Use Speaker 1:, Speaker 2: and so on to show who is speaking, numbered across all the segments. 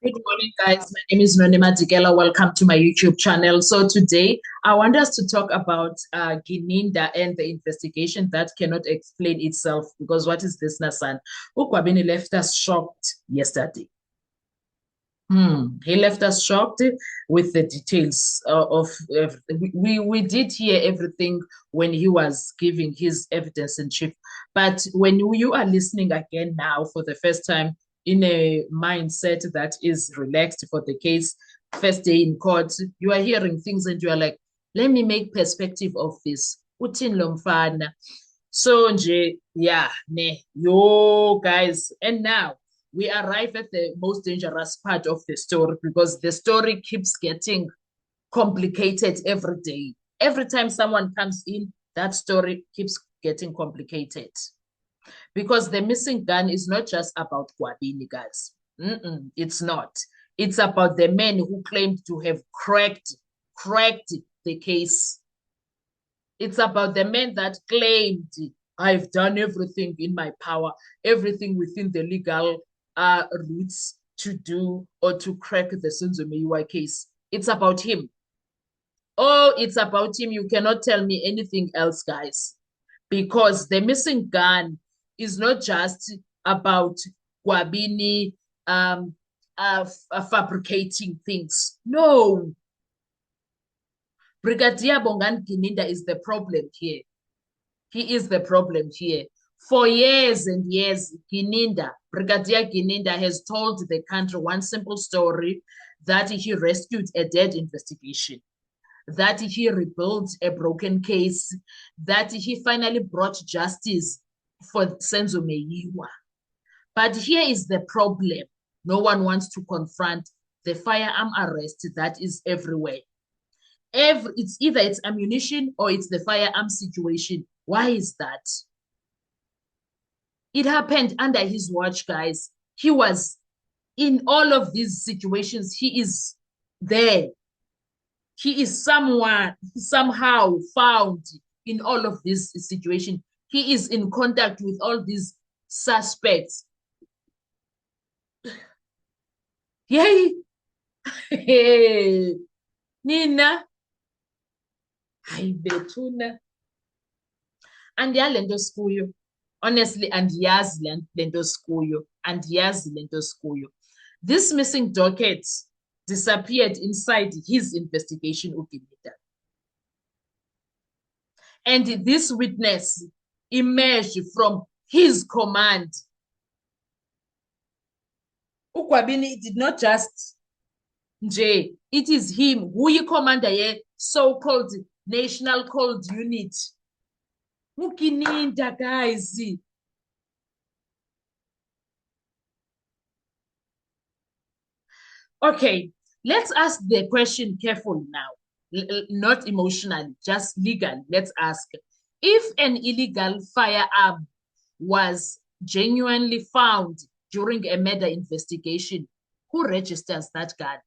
Speaker 1: Good morning, guys. My name is Nonima Digela. Welcome to my YouTube channel. So today, I want us to talk about Gininda and the investigation that cannot explain itself. Because what is this, Nasan? Ukwabini left us shocked yesterday. He left us shocked with the details we did hear everything when he was giving his evidence in chief. But when you are listening again now for the first time in a mindset that is relaxed for the case, first day in court, you are hearing things and you are like, let me make perspective of this. Uthini lo mfana? So nje, yeah, ne, yo guys, and now we arrive at the most dangerous part of the story because the story keeps getting complicated every day. Every time someone comes in, that story keeps getting complicated because the missing gun is not just about Gwabini, guys. It's not. It's about the men who claimed to have cracked the case. It's about the men that claimed I've done everything in my power, everything within the legal routes to do or to crack the Senzo Meyiwa case. It's about him. Oh, it's about him. You cannot tell me anything else, guys, because the missing gun is not just about Gwabini fabricating things. No, Brigadier Bongani Gininda is the problem here. He is the problem here. For years and years, Brigadier Gininda has told the country one simple story that he rescued a dead investigation, that he rebuilt a broken case, that he finally brought justice for Senzo Meyiwa. But here is the problem. No one wants to confront the firearm arrest that is everywhere. It's either it's ammunition or it's the firearm situation. Why is that? It happened under his watch, guys. He was in all of these situations. He is there. He is somehow found in all of this situation. He is in contact with all these suspects. Yay! Nina. Hayi bethuna. Andiyazi lento sikuyo. Honestly, andiyazi lento sikuyo. Andiyazi lento sikuyo. This missing docket disappeared inside his investigation, Ugininda. And this witness emerged from his command. Ugwabini did not just nje, it is him who he commander ye so-called National Cold Unit. Ugininda, guys. Okay, let's ask the question carefully now. Not emotionally, just legally. Let's ask if an illegal firearm was genuinely found during a murder investigation, who registers that gun?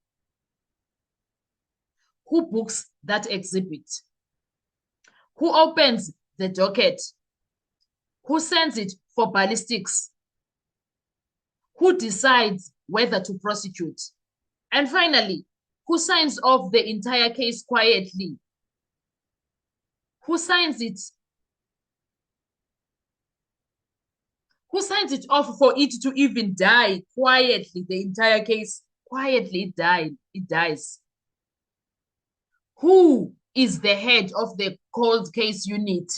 Speaker 1: Who books that exhibit? Who opens the docket? Who sends it for ballistics? Who decides whether to prosecute? And finally, who signs off the entire case quietly? Who signs it? Who signs it off for it to even die quietly? The entire case quietly it dies. Who is the head of the cold case unit?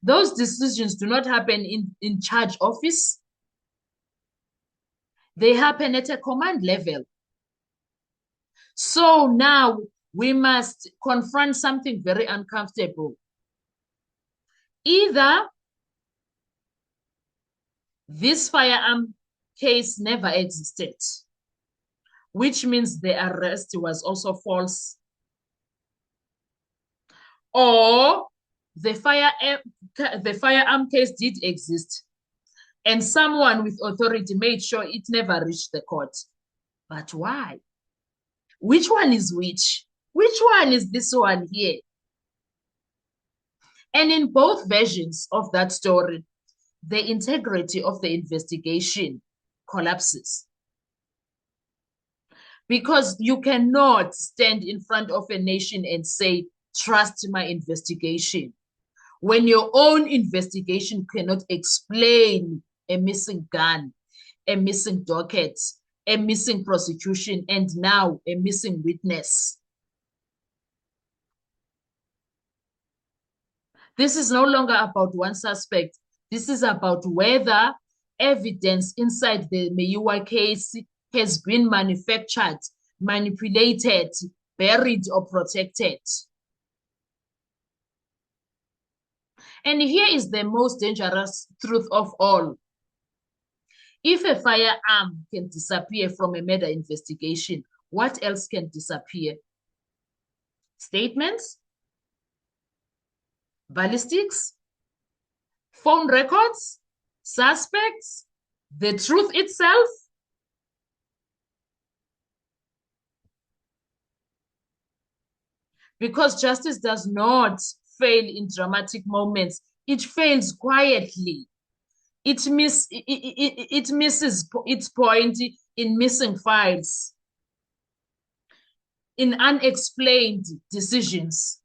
Speaker 1: Those decisions do not happen in charge office. They happen at a command level. So now we must confront something very uncomfortable. Either this firearm case never existed, which means the arrest was also false, or the firearm case did exist and someone with authority made sure it never reached the court. But why? Which one is which? Which one is this one here? And in both versions of that story, the integrity of the investigation collapses. Because you cannot stand in front of a nation and say, trust my investigation, when your own investigation cannot explain a missing gun, a missing docket, a missing prosecution, and now a missing witness. This is no longer about one suspect. This is about whether evidence inside the Meyiwa case has been manufactured, manipulated, buried, or protected. And here is the most dangerous truth of all. If a firearm can disappear from a murder investigation, what else can disappear? Statements? Ballistics? Phone records? Suspects? The truth itself? Because justice does not fail in dramatic moments. It fails quietly. It misses its point in missing files, in unexplained decisions,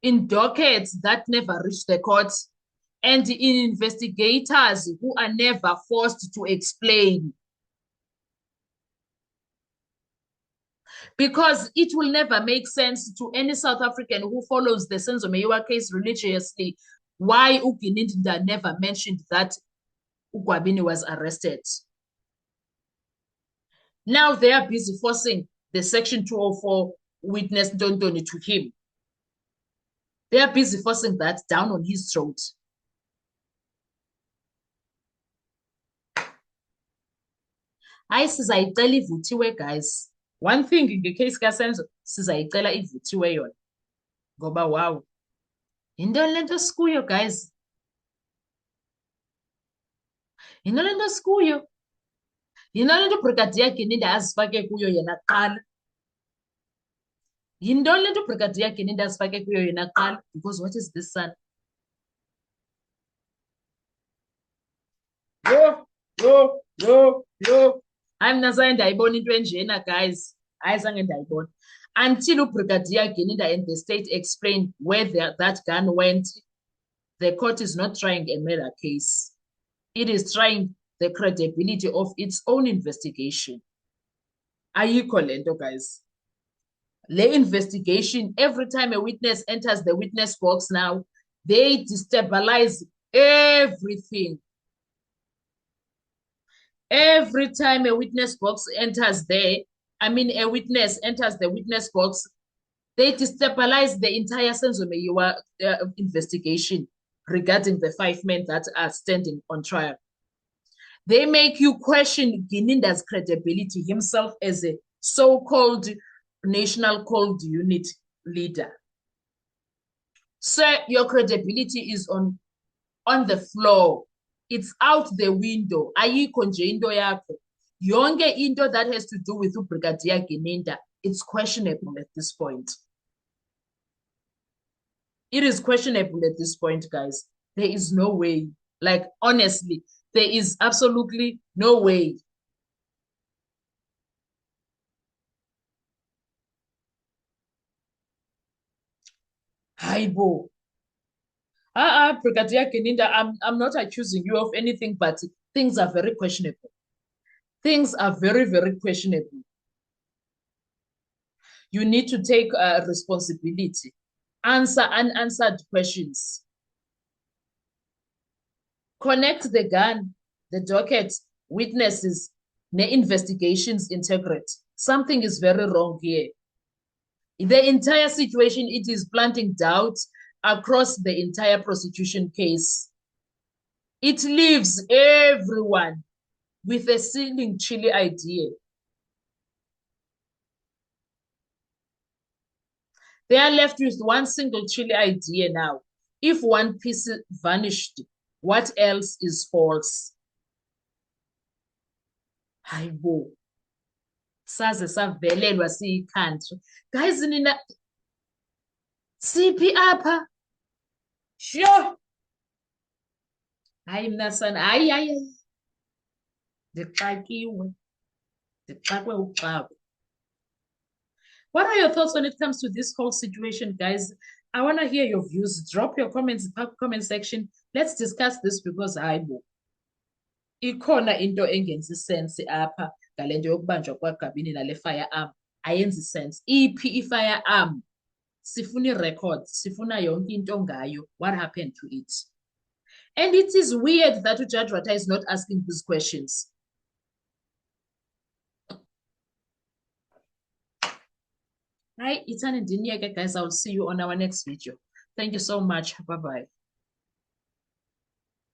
Speaker 1: in dockets that never reach the courts, and in investigators who are never forced to explain. Because it will never make sense to any South African who follows the Senzo Meyiwa case religiously why Ugininda never mentioned that Ugwabini was arrested. Now they are busy forcing the Section 204 witness Ndondoni to him. They are busy forcing that down on his throat. Hayi sizayicela ivuthiwe guys. One thing ngecase kaSenzo sizayicela ivuthiwe yona. Ngoba wow. Yintoni lento sikuyo guys? Yintoni lento sikuyo? Yintoni lento Brigadier Gininda azifake kuyo yena kuqala? Yintoni lento Brigadier Gininda azifake kuyo yena kuqala? Because what is this son? Yo. I'm nazange ndayibona into enjena guys. Ayizange ndayibona. Until Brigadier Gininda and the state explained where that gun went, the court is not trying a murder case. It is trying the credibility of its own investigation. Ayikho lento guys. The investigation, every time a witness enters the witness box now, they destabilize everything. Every time a witness box enters there, a witness enters the witness box, they destabilize the entire Senzo Meyiwa investigation regarding the 5 men that are standing on trial. They make you question Gininda's credibility himself as a so-called National Cold Unit leader. Sir, your credibility is on the floor. It's out the window. Ayikho nje into yakho. Yonke into that has to do with Brigadier Gininda, it's questionable at this point. It is questionable at this point, guys. There is no way. Like, honestly, there is absolutely no way. Haibo. Brigadier Gininda, I'm not accusing you of anything, but things are very questionable. Things are very, very questionable. You need to take responsibility. Answer unanswered questions. Connect the gun, the docket, witnesses, the investigations integrate. Something is very wrong here. The entire situation, it is planting doubt across the entire prosecution case. It leaves everyone with a seeming chilly idea. They are left with one single chilly idea now. If one piece vanished, what else is false? Hayibo. Saze savelelwa siyi-country. Guys, nina siphi apha? Sure. Hayi mna sana, hayi. Ndixakiwe. Ndixakwe uxako. What are your thoughts when it comes to this whole situation, guys? I want to hear your views. Drop your comments in the comment section. Let's discuss this because hayibo. Ikhona into engenzi sense apha ngale nto yokubanjwa kwaGabini nale firearm. Ayenzi sense. Iphi i-firearm? Sifuna i-records, sifuna yonke into ngayo. What happened to it? And it is weird that Judge Rata is not asking these questions. Hi, it's an guys. I will see you on our next video. Thank you so much. Bye-bye.